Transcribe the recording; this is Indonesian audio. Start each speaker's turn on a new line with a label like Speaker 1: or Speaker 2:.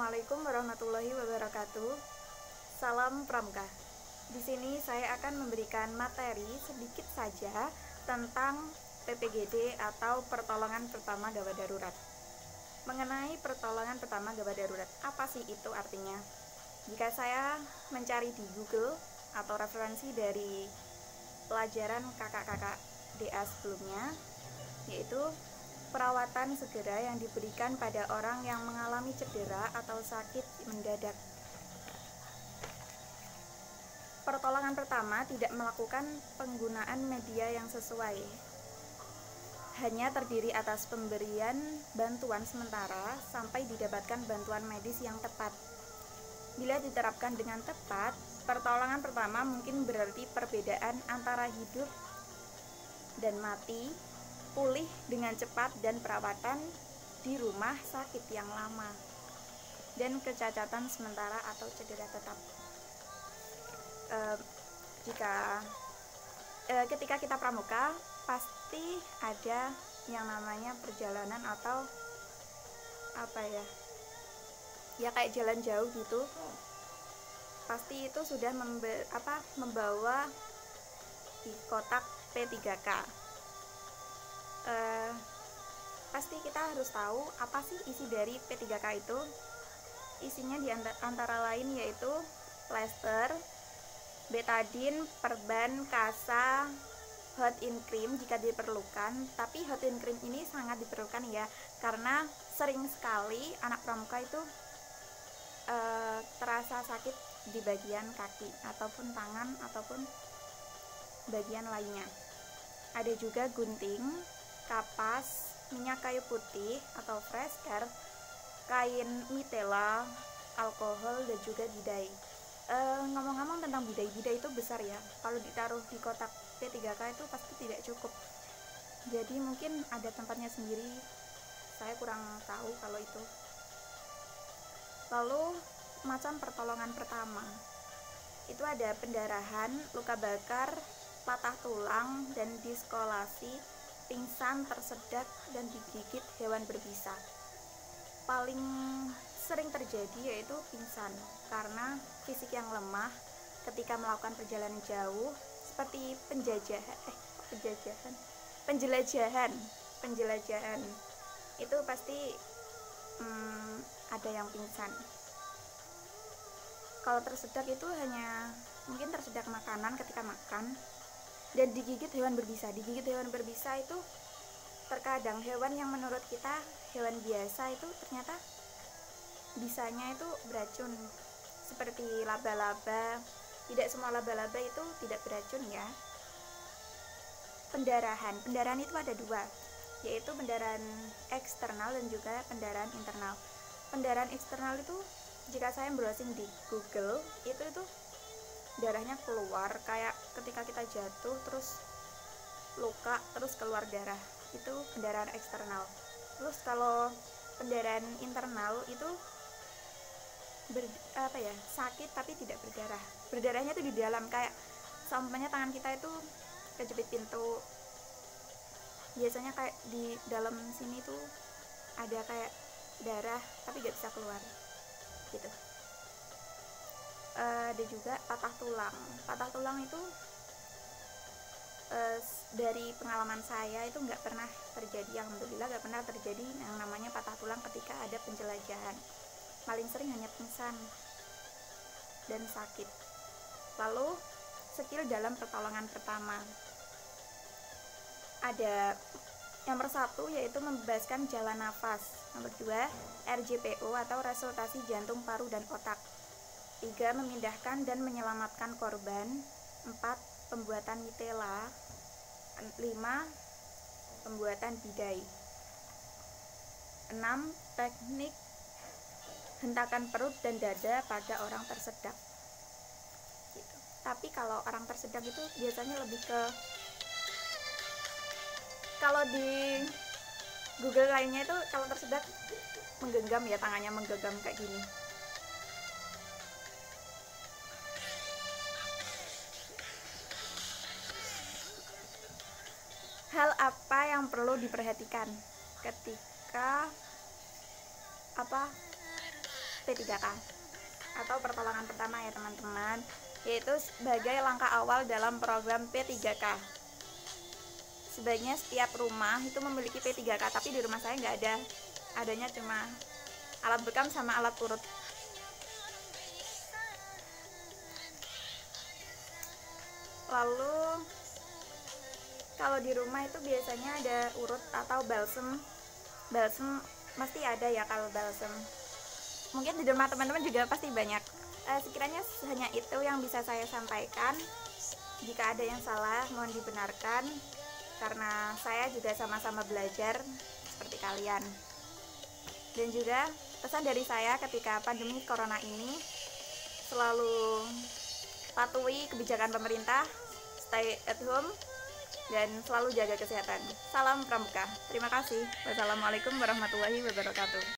Speaker 1: Assalamualaikum warahmatullahi wabarakatuh. Salam Pramuka. Di sini saya akan memberikan materi sedikit saja tentang PPGD atau pertolongan pertama gawat darurat. Mengenai pertolongan pertama gawat darurat, apa sih itu artinya? Jika saya mencari di Google atau referensi dari pelajaran kakak-kakak DA sebelumnya, yaitu perawatan segera yang diberikan pada orang yang mengalami cedera atau sakit mendadak. Pertolongan pertama tidak melakukan penggunaan media yang sesuai. Hanya terdiri atas pemberian bantuan sementara sampai didapatkan bantuan medis yang tepat. Bila diterapkan dengan tepat, pertolongan pertama mungkin berarti perbedaan antara hidup dan mati, pulih dengan cepat dan perawatan di rumah sakit yang lama, dan kecacatan sementara atau cedera tetap. Ketika kita pramuka pasti ada yang namanya perjalanan atau kayak jalan jauh gitu. Pasti itu sudah membawa di kotak P3K. Pasti kita harus tahu apa sih isi dari P3K itu. Isinya antara lain yaitu plester, betadine, perban, kasa, hot in cream jika diperlukan. Tapi hot in cream ini sangat diperlukan ya, karena sering sekali anak pramuka itu terasa sakit di bagian kaki ataupun tangan ataupun bagian lainnya. Ada juga gunting, kapas, minyak kayu putih atau fresh care, kain mitela, alkohol, dan juga bidai. Ngomong-ngomong tentang bidai itu besar ya. Kalau ditaruh di kotak P3K itu pasti tidak cukup. Jadi mungkin ada tempatnya sendiri. Saya kurang tahu kalau itu. Lalu macam pertolongan pertama itu ada pendarahan, luka bakar, patah tulang, dan diskolasi, pingsan, tersedak, dan digigit hewan berbisa. Paling sering terjadi yaitu pingsan karena fisik yang lemah ketika melakukan perjalanan jauh seperti penjelajahan itu pasti ada yang pingsan. Kalau tersedak itu hanya mungkin tersedak makanan ketika makan. Dan digigit hewan berbisa. Digigit hewan berbisa itu terkadang hewan yang menurut kita hewan biasa itu ternyata bisanya itu beracun, seperti laba-laba. Tidak semua laba-laba itu tidak beracun ya. Pendarahan itu ada dua, yaitu pendarahan eksternal dan juga pendarahan internal. Pendarahan eksternal itu jika saya browsing di Google itu darahnya keluar kayak ketika kita jatuh terus luka terus keluar darah, itu pendarahan eksternal. Terus kalau pendarahan internal itu sakit tapi tidak berdarah. Berdarahnya itu di dalam, kayak sampainya tangan kita itu kejepit pintu. Biasanya kayak di dalam sini tuh ada kayak darah tapi gak bisa keluar gitu. Ada juga patah tulang. Patah tulang itu dari pengalaman saya itu nggak pernah terjadi, alhamdulillah nggak pernah terjadi yang namanya patah tulang ketika ada penjelajahan. Paling sering hanya pingsan dan sakit. Lalu skill dalam pertolongan pertama ada nomor 1 yaitu membebaskan jalan nafas, nomor 2 RJPO atau resultasi jantung, paru, dan otak, 3 memindahkan dan menyelamatkan korban, 4 pembuatan mitela, 5 pembuatan bidai, 6 teknik hentakan perut dan dada pada orang tersedak gitu. Tapi kalau orang tersedak itu biasanya lebih ke, kalau di Google lainnya itu kalau tersedak menggenggam ya, tangannya menggenggam kayak gini. Hal apa yang perlu diperhatikan ketika P3K atau pertolongan pertama ya teman-teman, yaitu sebagai langkah awal dalam program P3K. Sebaiknya setiap rumah itu memiliki P3K, tapi di rumah saya nggak ada, adanya cuma alat bekam sama alat urut. Lalu kalau di rumah itu biasanya ada urut atau balsem. Balsem pasti ada ya. Kalau balsem mungkin di rumah teman-teman juga pasti banyak. Sekiranya hanya itu yang bisa saya sampaikan. Jika ada yang salah mohon dibenarkan, karena saya juga sama-sama belajar seperti kalian. Dan juga pesan dari saya ketika pandemi corona ini, selalu patuhi kebijakan pemerintah, stay at home, dan selalu jaga kesehatan. Salam Pramuka. Terima kasih. Wassalamualaikum warahmatullahi wabarakatuh.